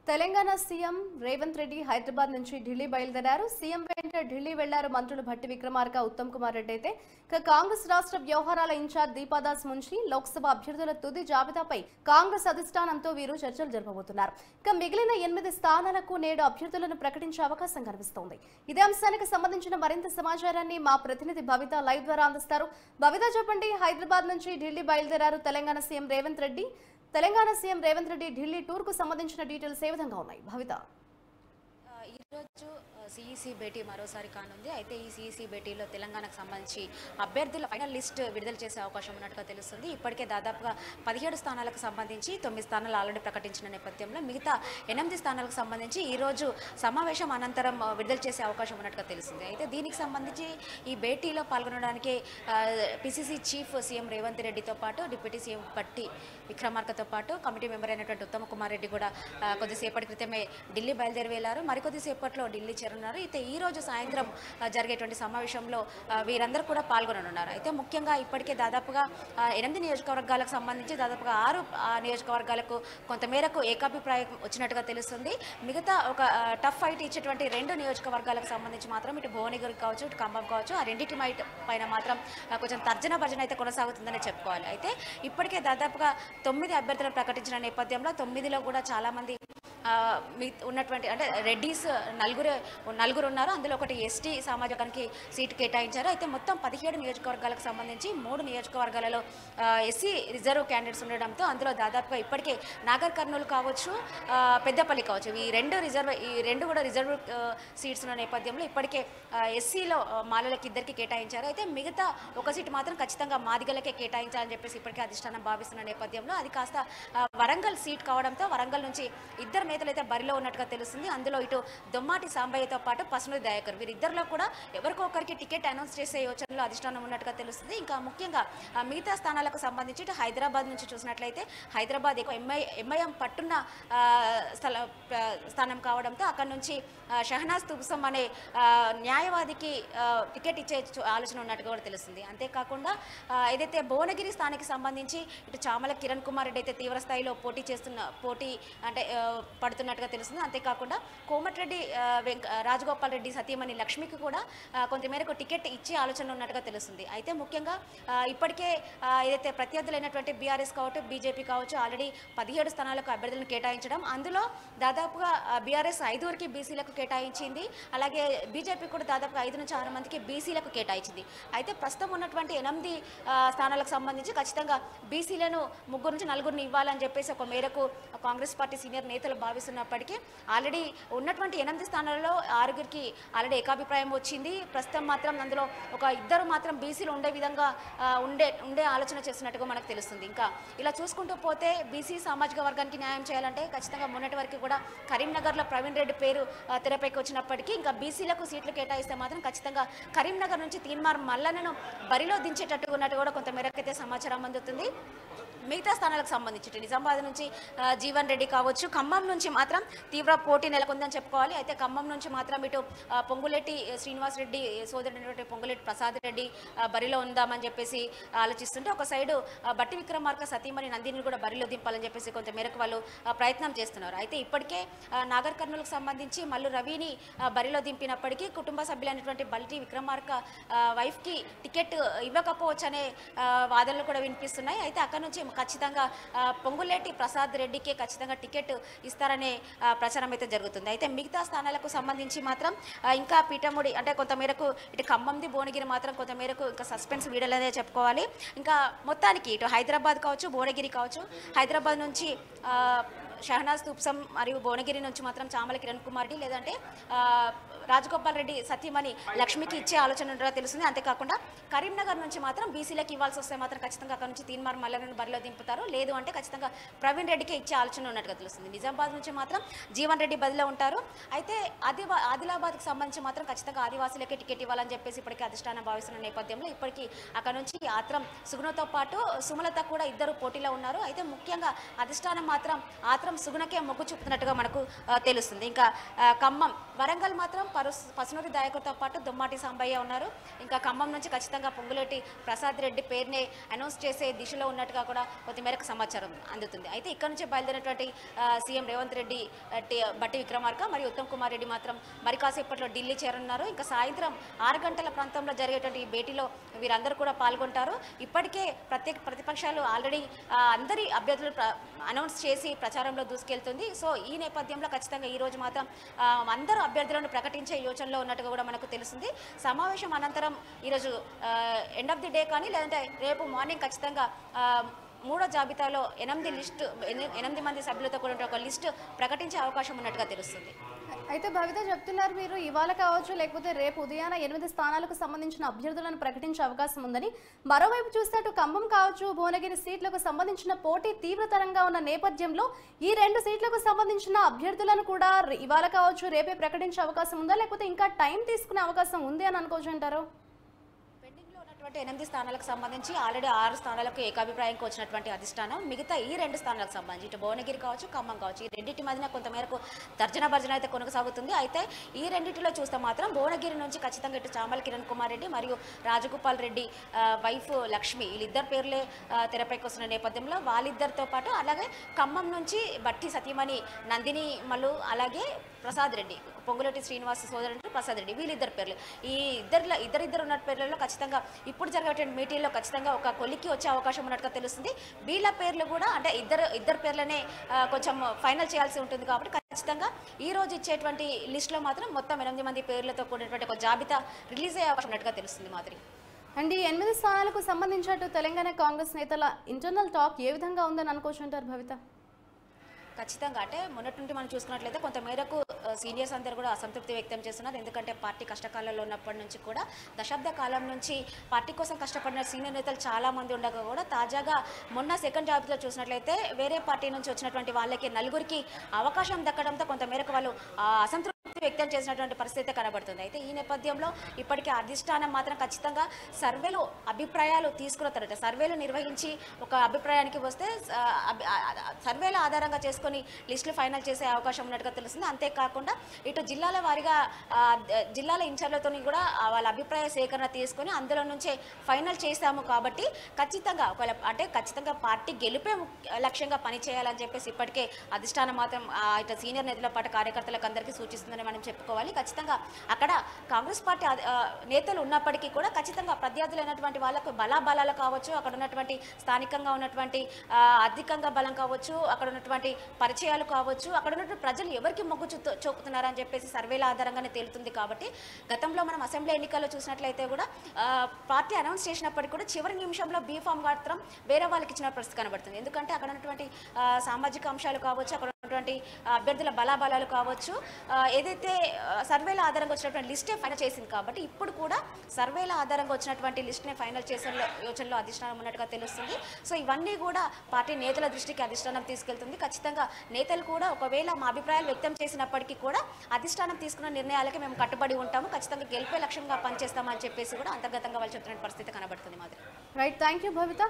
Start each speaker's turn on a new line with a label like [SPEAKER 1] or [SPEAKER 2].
[SPEAKER 1] Telangana CM Revanth Reddy Hyderabad నుంచి ఢిల్లీ బయలుదేరారు. CM వెంట ఢిల్లీ వెళ్లారు మంత్రులు భట్టి విక్రమార్క, ఉత్తమ్ కుమార్ రెడ్డి. అయితే కాంగ్రెస్ రాష్ట్ర వ్యవహారాల ఇన్ఛార్జ్ దీపాదాస్ మున్షి లోక్సభ అభ్యర్థుల తుది జాబితాపై కాంగ్రెస్ అధిష్టానంతో వీరు చర్చలు జరపబోతున్నారు. మిగిలిన 8 స్థానాలకు నేడు అభ్యర్థులను ప్రకటించే అవకాశం కనిపిస్తోంది. ఇదే అంశానికి సంబంధించిన మరింత సమాచారాన్ని మా ప్రతినిధి భవిత లైవ్ ద్వారా అందిస్తారు. భవిత, చెప్పండి, హైదరాబాద్ నుంచి ఢిల్లీ బయలుదేరారు Telangana CM Revanth Reddy. Telangana CM Revanth Reddy Delhi tour కు సంబంధించిన డీటెయిల్స్ ఏ విధంగా ఉన్నాయి భవిత?
[SPEAKER 2] ఈరోజు సిఈసి భేటీ మరోసారి కానుంది. అయితే ఈ సిఈసి భేటీలో తెలంగాణకు సంబంధించి అభ్యర్థుల ఫైనల్ లిస్ట్ విడుదల చేసే అవకాశం ఉన్నట్టుగా తెలుస్తుంది. ఇప్పటికే దాదాపుగా 17 స్థానాలకు సంబంధించి 9 స్థానాలు ఆల్రెడీ ప్రకటించిన నేపథ్యంలో మిగతా 8 స్థానాలకు సంబంధించి ఈరోజు సమావేశం అనంతరం విడుదల చేసే అవకాశం ఉన్నట్టుగా తెలుస్తుంది. అయితే దీనికి సంబంధించి ఈ భేటీలో పాల్గొనడానికి పిసిసి చీఫ్ సీఎం రేవంత్ రెడ్డితో పాటు డిప్యూటీ సీఎం భట్టి విక్రమార్కతో పాటు కమిటీ మెంబర్ అయినటువంటి ఉత్తమ్ కుమార్ రెడ్డి కూడా కొద్దిసేపటి క్రితమే ఢిల్లీ బయలుదేరి వెళ్లారు. మరికొద్దిసేపట్లో ఢిల్లీ చేరున్నారు. అయితే ఈ రోజు సాయంత్రం జరిగేటువంటి సమావేశంలో వీరందరూ కూడా పాల్గొననున్నారు. అయితే ముఖ్యంగా ఇప్పటికే దాదాపుగా 8 నియోజకవర్గాలకు సంబంధించి దాదాపుగా 6 నియోజకవర్గాలకు కొంతమేరకు ఏకాభిప్రాయం వచ్చినట్టుగా తెలుస్తుంది. మిగతా ఒక టఫ్ ఫైట్ ఇచ్చేటువంటి 2 నియోజకవర్గాలకు సంబంధించి మాత్రం ఇటు భువనగిరి కావచ్చు, ఇటు ఖమ్మం కావచ్చు, ఆ రెండింటి పైన మాత్రం కొంచెం తర్జన భర్జన అయితే కొనసాగుతుందని చెప్పుకోవాలి. అయితే ఇప్పటికే దాదాపుగా 9 అభ్యర్థులను ప్రకటించిన నేపథ్యంలో 9లో కూడా చాలామంది ఉన్నటువంటి అంటే రెడ్డిస్ నలుగురు ఉన్నారు. అందులో ఒకటి ఎస్టీ సామాజికానికి సీటు కేటాయించారు. అయితే మొత్తం 17 నియోజకవర్గాలకు సంబంధించి 3 నియోజకవర్గాలలో ఎస్సీ రిజర్వ్ క్యాండిడేట్స్ ఉండడంతో అందులో దాదాపుగా ఇప్పటికే నాగర్ కర్నూలు కావచ్చు, పెద్దపల్లి కావచ్చు, ఈ రెండు కూడా రిజర్వ్ సీట్స్ ఉన్న నేపథ్యంలో ఇప్పటికే ఎస్సీలో మాలలకి ఇద్దరికి కేటాయించారు. అయితే మిగతా ఒక సీటు మాత్రం ఖచ్చితంగా మాదిగలకే కేటాయించాలని చెప్పేసి ఇప్పటికే అధిష్టానం భావిస్తున్న నేపథ్యంలో అది కాస్త వరంగల్ సీట్ కావడంతో వరంగల్ నుంచి ఇద్దరు నేతలు అయితే బరిలో ఉన్నట్టుగా తెలుస్తుంది. అందులో ఇటు దొమ్మాటి సాంబయ్యతో పాటు పసునూరి దయాకర్, వీరిద్దరిలో కూడా ఎవరికో ఒకరికి టికెట్ అనౌన్స్ చేసే యోచనలో అధిష్టానం ఉన్నట్టుగా తెలుస్తుంది. ఇంకా ముఖ్యంగా మిగతా స్థానాలకు సంబంధించి ఇటు హైదరాబాద్ నుంచి చూసినట్లయితే హైదరాబాద్ ఎక్కువ ఎంఐఎం పట్టున్న స్థానం కావడంతో అక్కడ నుంచి షహనాజ్ తుబ్సం అనే న్యాయవాదికి టికెట్ ఇచ్చే ఆలోచన ఉన్నట్టుగా కూడా తెలుస్తుంది. అంతేకాకుండా ఏదైతే భువనగిరి స్థానానికి సంబంధించి ఇటు చామల కిరణ్ కుమార్ రెడ్డి అయితే తీవ్ర స్థాయిలో పోటీ అంటే పడుతున్నట్టుగా తెలుస్తుంది. అంతేకాకుండా కోమటిరెడ్డి రాజగోపాల్ రెడ్డి సతీమణి లక్ష్మికి కూడా కొంతమేరకు టికెట్ ఇచ్చే ఆలోచన ఉన్నట్టుగా తెలుస్తుంది. అయితే ముఖ్యంగా ఇప్పటికే ఏదైతే ప్రత్యర్థులైనటువంటి బీఆర్ఎస్ కావచ్చు, బీజేపీ కావచ్చు ఆల్రెడీ 17 స్థానాలకు అభ్యర్థులను కేటాయించడం, అందులో దాదాపుగా బీఆర్ఎస్ 5 బీసీలకు కేటాయించింది. అలాగే బీజేపీ కూడా దాదాపుగా 5 నుంచి 6 మందికి బీసీలకు కేటాయించింది. అయితే ప్రస్తుతం ఉన్నటువంటి 8 స్థానాలకు సంబంధించి ఖచ్చితంగా బీసీలను 3 నుంచి 4 ఇవ్వాలని చెప్పేసి ఒక మేరకు కాంగ్రెస్ పార్టీ సీనియర్ నేతలు భావిస్తున్నప్పటికీ ఆల్రెడీ ఉన్నటువంటి 8 స్థానాలలో 6 ఆల్రెడీ ఏకాభిప్రాయం వచ్చింది. ప్రస్తుతం మాత్రం అందులో ఒక 2 మాత్రం బీసీలు ఉండే విధంగా ఉండే ఆలోచన చేస్తున్నట్టుగా మనకు తెలుస్తుంది. ఇంకా ఇలా చూసుకుంటూ పోతే బీసీ సామాజిక వర్గానికి న్యాయం చేయాలంటే ఖచ్చితంగా మొన్నటి వరకు కూడా కరీంనగర్లో ప్రవీణ్ రెడ్డి పేరు తెరపైకి వచ్చినప్పటికీ ఇంకా బీసీలకు సీట్లు కేటాయిస్తే మాత్రం ఖచ్చితంగా కరీంనగర్ నుంచి తీన్మార్ మల్లన్నను బరిలో దించేటట్టుగా ఉన్నట్టు కూడా కొంతమేరకు అయితే సమాచారం అందుతుంది. మిగతా స్థానాలకు సంబంధించి నిజామాబాద్ నుంచి జీవన్ రెడ్డి కావచ్చు, ఖమ్మం నుంచి మాత్రం తీవ్ర పోటీ నెలకొందని చెప్పుకోవాలి. అయితే ఖమ్మం నుంచి మాత్రం ఇటు పొంగులేటి శ్రీనివాస్ రెడ్డి సోదరుడైనటువంటి పొంగులేటి ప్రసాద్ రెడ్డి బరిలో ఉందామని చెప్పేసి ఆలోచిస్తుంటే ఒక సైడు భట్టి విక్రమార్క సతీమణి నందిని కూడా బరిలో దింపాలని చెప్పేసి కొంతమేరకు వాళ్ళు ప్రయత్నం చేస్తున్నారు. అయితే ఇప్పటికే నాగర్ కర్నూలుకు సంబంధించి మల్లు రవిని బరిలో దింపినప్పటికీ కుటుంబ సభ్యులైనటువంటి భట్టి విక్రమార్క వైఫ్కి టికెట్ ఇవ్వకపోవచ్చు అనే వాదనలు కూడా వినిపిస్తున్నాయి. అయితే అక్కడ నుంచి ఖచ్చితంగా పొంగులేటి ప్రసాద్ రెడ్డికి ఖచ్చితంగా టికెట్ ఇస్తారనే ప్రచారం అయితే జరుగుతుంది. అయితే మిగతా స్థానాలకు సంబంధించి మాత్రం ఇంకా పీఠముడి అంటే కొంతమేరకు ఇటు ఖమ్మంది భువనగిరి మాత్రం కొంతమేరకు ఇంకా సస్పెన్స్ వీడలేదే చెప్పుకోవాలి. ఇంకా మొత్తానికి ఇటు హైదరాబాద్ కావచ్చు, భువనగిరి కావచ్చు, హైదరాబాద్ నుంచి షహనాజ్ తుబ్సం మరియు భువనగిరి నుంచి మాత్రం చామల కిరణ్ కుమార్ రెడ్డి లేదంటే రాజగోపాల్ రెడ్డి సతీమణి లక్ష్మికి ఇచ్చే ఆలోచన ఉండగా తెలుస్తుంది. అంతేకాకుండా కరీంనగర్ నుంచి మాత్రం బీసీలకు ఇవ్వాల్సి వస్తే మాత్రం ఖచ్చితంగా అక్కడ నుంచి తీన్మార్ మల్లలను బరిలో దింపుతారు. లేదు అంటే ఖచ్చితంగా ప్రవీణ్ రెడ్డికి ఇచ్చే ఆలోచన ఉన్నట్టుగా తెలుస్తుంది. నిజామాబాద్ నుంచి మాత్రం జీవన్ రెడ్డి బదిలో ఉంటారు. అయితే ఆదిలాబాద్కి సంబంధించి మాత్రం ఖచ్చితంగా ఆదివాసీలకే టికెట్ ఇవ్వాలని చెప్పేసి ఇప్పటికీ అధిష్టానం భావిస్తున్న నేపథ్యంలో ఇప్పటికీ అక్కడ నుంచి ఆత్రం సుగుణతో పాటు సుమలత కూడా 2 పోటీలో ఉన్నారు. అయితే ముఖ్యంగా అధిష్టానం మాత్రం ఆత్రం మాత్రం సుగుణకే మొగ్గు చూపుతున్నట్టుగా మనకు తెలుస్తుంది. ఇంకా ఖమ్మం, వరంగల్ మాత్రం పసునూరి దయాకర్తో పాటు దుమ్మాటి సాంబయ్య ఉన్నారు. ఇంకా ఖమ్మం నుంచి ఖచ్చితంగా పొంగులేటి ప్రసాద్ రెడ్డి పేరునే అనౌన్స్ చేసే దిశలో ఉన్నట్టుగా కూడా కొద్దిమేరకు సమాచారం అందుతుంది. అయితే ఇక్కడ నుంచి బయలుదేరినటువంటి సీఎం రేవంత్ రెడ్డి, బట్టి విక్రమార్క మరియు ఉత్తమ్ కుమార్ రెడ్డి మాత్రం మరి కాసేపట్లో ఢిల్లీ చేరున్నారు. ఇంకా సాయంత్రం 6 గంటల ప్రాంతంలో జరిగేటువంటి ఈ భేటీలో వీరందరూ కూడా పాల్గొంటారు. ఇప్పటికే ప్రతిపక్షాలు ఆల్రెడీ అందరి అభ్యర్థులు అనౌన్స్ చేసి ప్రచారంలో దూసుకెళ్తుంది. సో ఈ నేపథ్యంలో ఖచ్చితంగా ఈ రోజు మాత్రం అందరూ అభ్యర్థులను ప్రకటించే యోచనలో ఉన్నట్టుగా కూడా మనకు తెలుస్తుంది. సమావేశం అనంతరం ఈరోజు ఎండ్ ఆఫ్ ది డే కానీ లేదంటే రేపు మార్నింగ్ ఖచ్చితంగా మూడో జాబితాలో 8 మంది సభ్యులతో కూడా ఒక లిస్టు ప్రకటించే అవకాశం ఉన్నట్టుగా తెలుస్తుంది.
[SPEAKER 1] అయితే భవిత చెప్తున్నారు మీరు ఇవాళ కావచ్చు లేకపోతే రేపు ఉదయాన 8 స్థానాలకు సంబంధించిన అభ్యర్థులను ప్రకటించే అవకాశం ఉందని. మరోవైపు చూస్తే అటు ఖమ్మం కావచ్చు, భువనగిరి సీట్లకు సంబంధించిన పోటీ తీవ్రతరంగా ఉన్న నేపథ్యంలో ఈ 2 సీట్లకు సంబంధించిన అభ్యర్థులను కూడా ఇవాళ కావచ్చు రేపే ప్రకటించే అవకాశం ఉందా, లేకపోతే ఇంకా టైం తీసుకునే అవకాశం ఉంది అని అనుకోవచ్చు అంటారు?
[SPEAKER 2] 8 స్థానాలకు సంబంధించి ఆల్రెడీ 6 స్థానాలకు ఏకాభిప్రాయంకి వచ్చినటువంటి అధిష్టానం మిగతా ఈ 2 స్థానాలకు సంబంధించి ఇటు భువనగిరి కావచ్చు, ఖమ్మం కావచ్చు, ఈ రెండింటి మధ్యన కొంతమేరకు తర్జన భర్జన అయితే కొనసాగుతుంది. అయితే ఈ రెండింటిలో చూస్తే మాత్రం భువనగిరి నుంచి ఖచ్చితంగా ఇటు చామల కిరణ్ కుమార్ రెడ్డి మరియు రాజగోపాల్ రెడ్డి వైఫ్ లక్ష్మి వీళ్ళిద్దరు పేర్లే తెరపైకి వస్తున్న నేపథ్యంలో వాళ్ళిద్దరితో పాటు అలాగే ఖమ్మం నుంచి బట్టి సతీమణి నందిని మల్లు అలాగే ప్రసాద్ రెడ్డి, పొంగులేటి శ్రీనివాస్ సోదరుడు ప్రసాద్ రెడ్డి, వీళ్ళిద్దరు పేర్లు ఈ ఇద్దరు ఉన్న పేర్లలో ఖచ్చితంగా ఇప్పుడు జరిగేటువంటి మీటింగ్లో ఖచ్చితంగా ఒక కొలిక్కి వచ్చే అవకాశం ఉన్నట్టుగా తెలుస్తుంది. వీళ్ళ పేర్లు కూడా అంటే ఇద్దరు పేర్లనే కొంచెం ఫైనల్ చేయాల్సి ఉంటుంది. కాబట్టి ఖచ్చితంగా ఈ రోజు ఇచ్చేటువంటి లిస్టులో మాత్రం మొత్తం 8 మంది పేర్లతో కూడినటువంటి ఒక జాబితా రిలీజ్ అయ్యే అవకాశం ఉన్నట్టుగా తెలుస్తుంది. మాదిరి
[SPEAKER 1] అండ్ ఈ 8 స్థానాలకు సంబంధించినట్టు తెలంగాణ కాంగ్రెస్ నేతల ఇంటర్నల్ టాక్ ఏ విధంగా ఉందని అనుకోవచ్చు అంటారు భవిత?
[SPEAKER 2] ఖచ్చితంగా అంటే మొన్నటి నుండి మనం చూసుకున్నట్లయితే కొంతమేరకు సీనియర్స్ అందరూ కూడా అసంతృప్తి వ్యక్తం చేస్తున్నారు. ఎందుకంటే పార్టీ కష్టకాలంలో ఉన్నప్పటి నుంచి కూడా దశాబ్ద కాలం నుంచి పార్టీ కోసం కష్టపడిన సీనియర్ నేతలు చాలా మంది ఉండగా కూడా తాజాగా మొన్న సెకండ్ జాబితాలో చూసినట్లయితే వేరే పార్టీ నుంచి వచ్చినటువంటి వాళ్ళకి 4గురికి అవకాశం దక్కడంతో కొంతమేరకు వాళ్ళు అసంతృప్తి వ్యక్తం చేసినటువంటి పరిస్థితి కనబడుతుంది. అయితే ఈ నేపథ్యంలో ఇప్పటికే అధిష్టానం మాత్రం ఖచ్చితంగా సర్వేలు అభిప్రాయాలు తీసుకురతారట. సర్వేలు నిర్వహించి ఒక అభిప్రాయానికి వస్తే సర్వేల ఆధారంగా చేసుకొని లిస్టులు ఫైనల్ చేసే అవకాశం ఉన్నట్టుగా తెలుస్తుంది. అంతేకాకుండా ఇటు జిల్లాల వారీగా జిల్లాల ఇన్ఛార్జ్లతో కూడా వాళ్ళ అభిప్రాయ సేకరణ తీసుకొని అందులో నుంచే ఫైనల్ చేశాము. కాబట్టి ఖచ్చితంగా ఖచ్చితంగా పార్టీ గెలుపే లక్ష్యంగా పనిచేయాలని చెప్పేసి ఇప్పటికే అధిష్టానం మాత్రం ఇటు సీనియర్ నేతల పాటు కార్యకర్తలకు అందరికీ సూచిస్తుందని మనం చెప్పుకోవాలి. ఖచ్చితంగా అక్కడ కాంగ్రెస్ పార్టీ నేతలు ఉన్నప్పటికీ కూడా ఖచ్చితంగా ప్రత్యర్థులైనటువంటి వాళ్ళకు బలాలు కావచ్చు, అక్కడ ఉన్నటువంటి స్థానికంగా ఉన్నటువంటి అధికంగా బలం కావచ్చు, అక్కడ ఉన్నటువంటి పరిచయాలు కావచ్చు, అక్కడ ఉన్నటువంటి ప్రజలు ఎవరికి మొగ్గు చూపుతున్నారని చెప్పేసి సర్వేల ఆధారంగానే తేలుతుంది. కాబట్టి గతంలో మనం అసెంబ్లీ ఎన్నికల్లో చూసినట్లయితే కూడా పార్టీ అనౌన్స్ చేసినప్పటికీ కూడా చివరి నిమిషంలో బీఫామ్ మాత్రం వేరే వాళ్ళకి ఇచ్చిన పరిస్థితి కనబడుతుంది. ఎందుకంటే అక్కడ ఉన్నటువంటి సామాజిక అంశాలు కావచ్చు, అక్కడ ఉన్నటువంటి అభ్యర్థుల బలాలు కావచ్చు, ఏదైతే సర్వేల ఆధారంగా వచ్చినటువంటి లిస్టే ఫైనల్ చేసింది. కాబట్టి ఇప్పుడు కూడా సర్వేల ఆధారంగా వచ్చినటువంటి లిస్ట్నే ఫైనల్ చేసే యోచనలో అధిష్టానం ఉన్నట్టుగా తెలుస్తుంది. సో ఇవన్నీ కూడా పార్టీ నేతల దృష్టికి అధిష్టానం తీసుకెళ్తుంది. ఖచ్చితంగా నేతలు కూడా ఒకవేళ మా అభిప్రాయాలు వ్యక్తం చేసినప్పటికీ కూడా అధిష్టానం తీసుకున్న నిర్ణయాలకి మేము కట్టుబడి ఉంటాము, ఖచ్చితంగా గెలిపే లక్ష్యంగా పనిచేస్తామని చెప్పేసి కూడా అంతర్గతంగా వాళ్ళు చెప్తున్న పరిస్థితి కనబడుతుంది. మాదిరి
[SPEAKER 1] రైట్, థ్యాంక్ యూ భవిత.